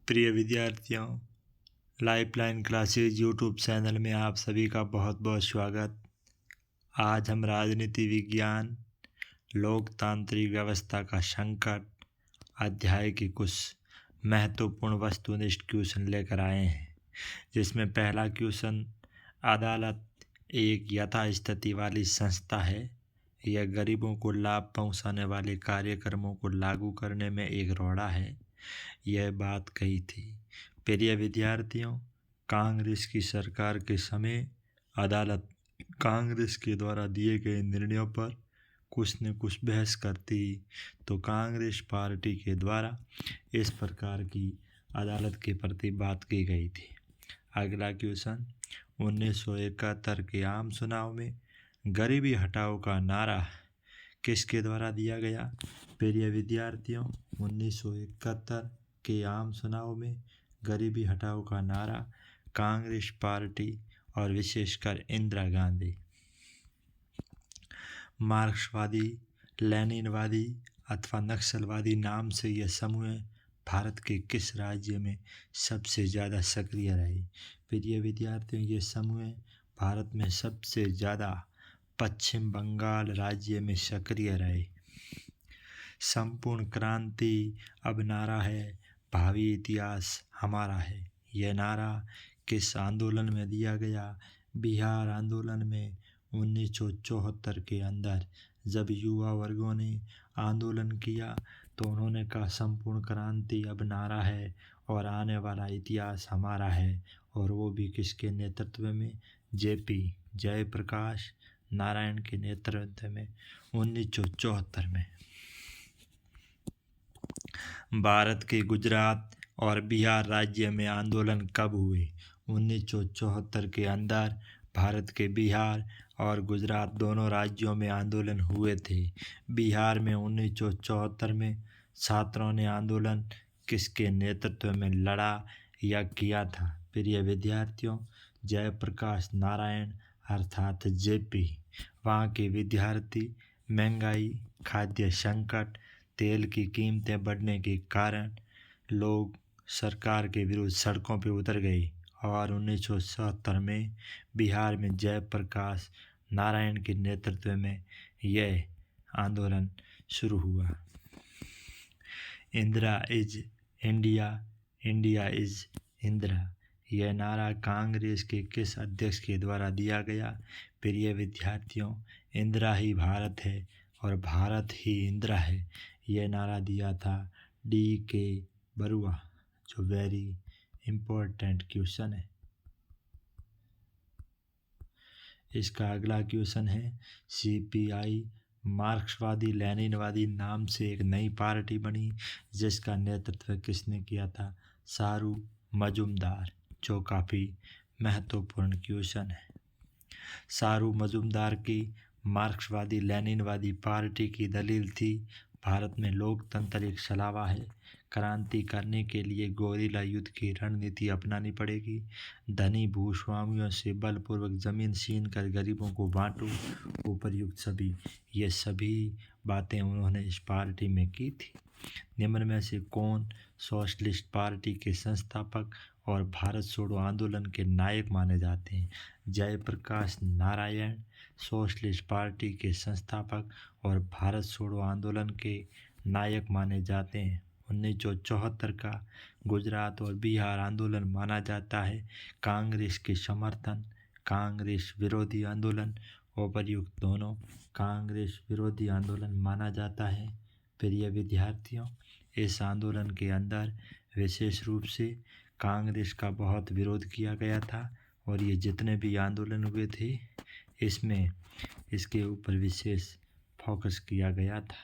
प्रिय विद्यार्थियों, lifeline classes YouTube channel में आप सभी का बहुत बहुत स्वागत। आज हम राजनीति विज्ञान लोकतांत्रिक व्यवस्था का संकट अध्याय के कुछ महत्वपूर्ण वस्तुनिष्ठ क्वेश्चन लेकर आए हैं, जिसमें पहला क्वेश्चन, अदालत एक यथास्थिति वाली संस्था है। यह गरीबों को लाभ पहुंचाने वाले कार्यक्रमों को लागू करने में एक रोड़ा है। यह बात कही थी। प्रिय विद्यार्थियों, कांग्रेस की सरकार के समय अदालत कांग्रेस के द्वारा दिए गए निर्णयों पर कुछ न कुछ बहस करती, तो कांग्रेस पार्टी के द्वारा इस प्रकार की अदालत के प्रति बात की गई थी। अगला क्वेश्चन, 1971 के आम चुनाव में गरीबी हटाओ का नारा किसके द्वारा दिया गया? प्रिय विद्यार्थियों, 1971 के आम चुनाव में गरीबी हटाओ का नारा कांग्रेस पार्टी और विशेषकर इंदिरा गांधी। मार्क्सवादी, लेनिनवादी अथवा नक्सलवादी नाम से यह समूह भारत के किस राज्य में सबसे ज़्यादा सक्रिय रहे? प्रिय विद्यार्थियों, ये समूह भारत में सबसे ज़्यादा पश्चिम बंगाल राज्य में सक्रिय रहे। संपूर्ण क्रांति अब नारा है, भावी इतिहास हमारा है। यह नारा किस आंदोलन में दिया गया? बिहार आंदोलन में 1974 के अंदर जब युवा वर्गों ने आंदोलन किया तो उन्होंने कहा संपूर्ण क्रांति अब नारा है और आने वाला इतिहास हमारा है। और वो भी किसके नेतृत्व में? जेपी जयप्रकाश नारायण के नेतृत्व में 1974 में। भारत के गुजरात और बिहार राज्य में आंदोलन कब हुए? 1974 के अंदर भारत के बिहार और गुजरात दोनों राज्यों में आंदोलन हुए थे। बिहार में 1974 में छात्रों ने आंदोलन किसके नेतृत्व में लड़ा या किया था? प्रिय विद्यार्थियों, जयप्रकाश नारायण अर्थात जेपी। वहाँ के विद्यार्थी महंगाई, खाद्य संकट, तेल की कीमतें बढ़ने के कारण लोग सरकार के विरुद्ध सड़कों पर उतर गए और 1977 में बिहार में जयप्रकाश नारायण के नेतृत्व में यह आंदोलन शुरू हुआ। Indira is India, India is Indira, यह नारा कांग्रेस के किस अध्यक्ष के द्वारा दिया गया? प्रिय विद्यार्थियों, इंदिरा ही भारत है और भारत ही इंदिरा है, यह नारा दिया था D.K. बरुआ, जो वेरी इम्पोर्टेंट क्वेश्चन है। इसका अगला क्वेश्चन है, CPI मार्क्सवादी लेनिनवादी नाम से एक नई पार्टी बनी, जिसका नेतृत्व किसने किया था? सारू मजूमदार, जो काफ़ी महत्वपूर्ण क्वेश्चन है। सारू मजूमदार की मार्क्सवादी लेनिनवादी पार्टी की दलील थी, भारत में लोकतंत्र एक छलावा है, क्रांति करने के लिए गोरिल्ला युद्ध की रणनीति अपनानी पड़ेगी, धनी भूस्वामियों से बलपूर्वक जमीन छीन कर गरीबों को बांटो, उपर्युक्त सभी, ये सभी बातें उन्होंने इस पार्टी में की थी। निम्न में से कौन सोशलिस्ट पार्टी के संस्थापक और भारत छोड़ो आंदोलन के नायक माने जाते हैं? जयप्रकाश नारायण सोशलिस्ट पार्टी के संस्थापक और भारत छोड़ो आंदोलन के नायक माने जाते हैं। 1974 का गुजरात और बिहार आंदोलन माना जाता है कांग्रेस के समर्थन, कांग्रेस विरोधी आंदोलन, उपर्युक्त दोनों कांग्रेस विरोधी आंदोलन माना जाता है। प्रिय विद्यार्थियों, इस आंदोलन के अंदर विशेष रूप से कांग्रेस का बहुत विरोध किया गया था और ये जितने भी आंदोलन हुए थे इसमें इसके ऊपर विशेष फोकस किया गया था।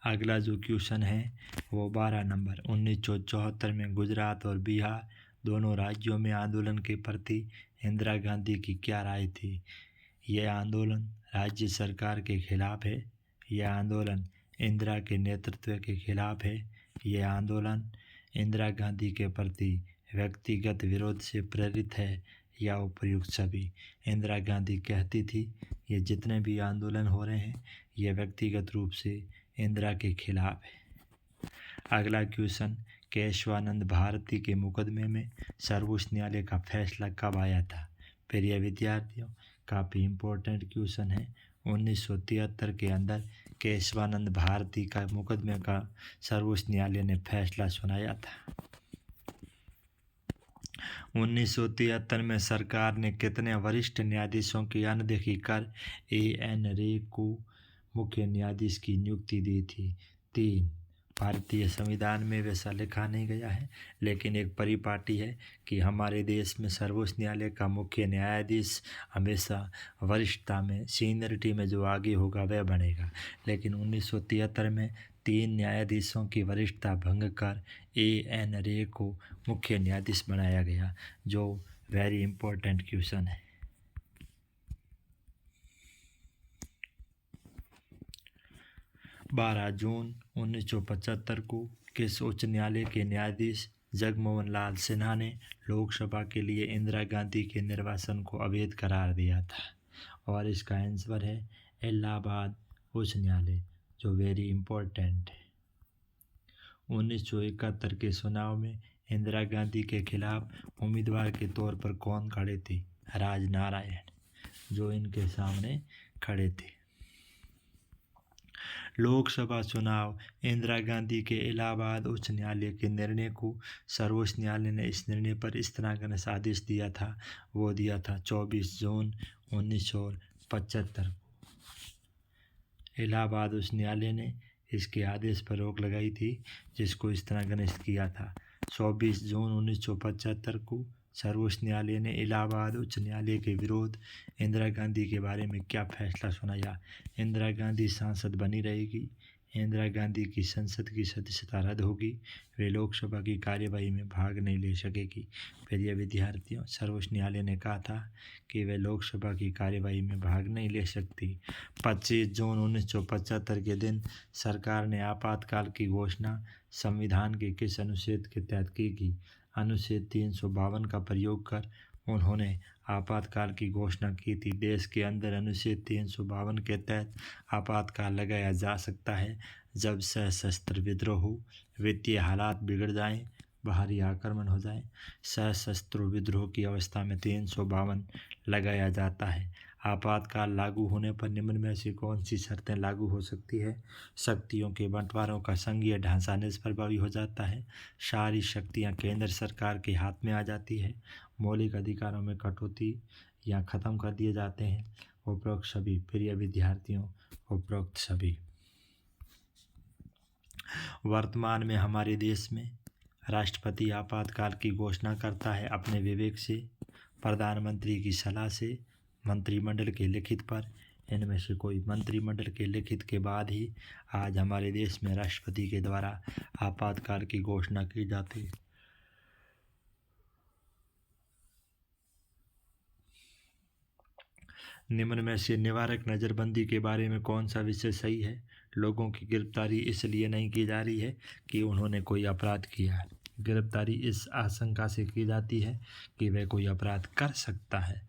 अगला जो क्वेश्चन है वो 12 नंबर, 1974 में गुजरात और बिहार दोनों राज्यों में आंदोलन के प्रति इंदिरा गांधी की क्या राय थी? यह आंदोलन राज्य सरकार के खिलाफ है, यह आंदोलन इंदिरा के नेतृत्व के खिलाफ है, यह आंदोलन इंदिरा गांधी के प्रति व्यक्तिगत विरोध से प्रेरित है, या उपर्युक्त सभी। इंदिरा गांधी कहती थी ये जितने भी आंदोलन हो रहे हैं ये व्यक्तिगत रूप से इंदिरा के खिलाफ है। अगला क्वेश्चन, केशवानंद भारती के मुकदमे में सर्वोच्च न्यायालय का फैसला कब आया था? प्रिय विद्यार्थियों, काफ़ी इम्पोर्टेंट क्वेश्चन है। 1973 के अंदर केशवानंद भारती का मुकदमे का सर्वोच्च न्यायालय ने फैसला सुनाया था। 1973 में सरकार ने कितने वरिष्ठ न्यायाधीशों की अनदेखी कर AN रे को मुख्य न्यायाधीश की नियुक्ति दी थी? 3। भारतीय संविधान में वैसा लिखा नहीं गया है, लेकिन एक परिपाटी है कि हमारे देश में सर्वोच्च न्यायालय का मुख्य न्यायाधीश हमेशा वरिष्ठता में, सीनियरिटी में जो आगे होगा वह बनेगा। लेकिन 1973 में 3 न्यायाधीशों की वरिष्ठता भंग कर AN रे को मुख्य न्यायाधीश बनाया गया, जो वेरी इंपॉर्टेंट क्वेश्चन है। 12 जून 1975 को किस उच्च न्यायालय के न्यायाधीश जगमोहन लाल सिन्हा ने लोकसभा के लिए इंदिरा गांधी के निर्वाचन को अवैध करार दिया था? और इसका आंसर है इलाहाबाद उच्च न्यायालय, जो वेरी इम्पोर्टेंट है। 1971 के चुनाव में इंदिरा गांधी के खिलाफ उम्मीदवार के तौर पर कौन खड़े थे? राजनारायण, जो इनके सामने खड़े थे। लोकसभा चुनाव इंदिरा गांधी के इलाहाबाद उच्च न्यायालय के निर्णय को सर्वोच्च न्यायालय ने इस निर्णय पर स्थगन आदेश दिया था, वो दिया था 24 जून 1975 को। इलाहाबाद उच्च न्यायालय ने इसके आदेश पर रोक लगाई थी, जिसको स्थगन किया था। 24 जून 1975 को सर्वोच्च न्यायालय ने इलाहाबाद उच्च न्यायालय के विरोध इंदिरा गांधी के बारे में क्या फैसला सुनाया? इंदिरा गांधी सांसद बनी रहेगी, इंदिरा गांधी की संसद की सदस्यता रद्द होगी, वे लोकसभा की कार्यवाही में भाग नहीं ले सकेगी। प्रिय विद्यार्थियों, सर्वोच्च न्यायालय ने कहा था कि वे लोकसभा की कार्यवाही में भाग नहीं ले सकती। 25 जून 1975 के दिन सरकार ने आपातकाल की घोषणा संविधान के किस अनुच्छेद के तहत की? अनुच्छेद 352 का प्रयोग कर उन्होंने आपातकाल की घोषणा की थी। देश के अंदर अनुच्छेद 352 के तहत आपातकाल लगाया जा सकता है जब सशस्त्र विद्रोह हो, वित्तीय हालात बिगड़ जाएं, बाहरी आक्रमण हो जाए। सशस्त्र विद्रोह की अवस्था में 352 लगाया जाता है। आपातकाल लागू होने पर निम्न में से कौन सी शर्तें लागू हो सकती है? शक्तियों के बंटवारों का संघीय ढांचा निष्प्रभावी हो जाता है, सारी शक्तियां केंद्र सरकार के हाथ में आ जाती है, मौलिक अधिकारों में कटौती या ख़त्म कर दिए जाते हैं। उपरोक्त सभी। प्रिय विद्यार्थियों, उपरोक्त सभी। वर्तमान में हमारे देश में राष्ट्रपति आपातकाल की घोषणा करता है अपने विवेक से, प्रधानमंत्री की सलाह से, मंत्रिमंडल के लिखित पर। इनमें से कोई मंत्रिमंडल के लिखित के बाद ही आज हमारे देश में राष्ट्रपति के द्वारा आपातकाल की घोषणा की जाती है। निम्न में से निवारक नज़रबंदी के बारे में कौन सा विषय सही है? लोगों की गिरफ्तारी इसलिए नहीं की जा रही है कि उन्होंने कोई अपराध किया है। गिरफ्तारी इस आशंका से की जाती है कि वह कोई अपराध कर सकता है।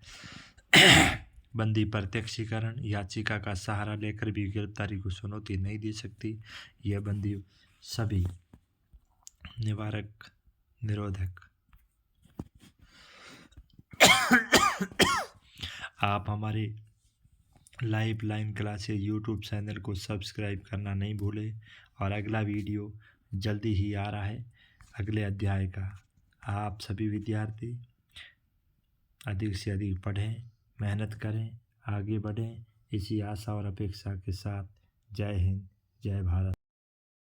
बंदी प्रत्यक्षीकरण याचिका का सहारा लेकर भी गिरफ्तारी को चुनौती नहीं दी सकती। यह बंदी सभी निवारक, निरोधक। आप हमारे life line classes YouTube channel को सब्सक्राइब करना नहीं भूलें। और अगला वीडियो जल्दी ही आ रहा है अगले अध्याय का। आप सभी विद्यार्थी अधिक से अधिक पढ़ें, मेहनत करें, आगे बढ़ें। इसी आशा और अपेक्षा के साथ जय हिंद, जय भारत।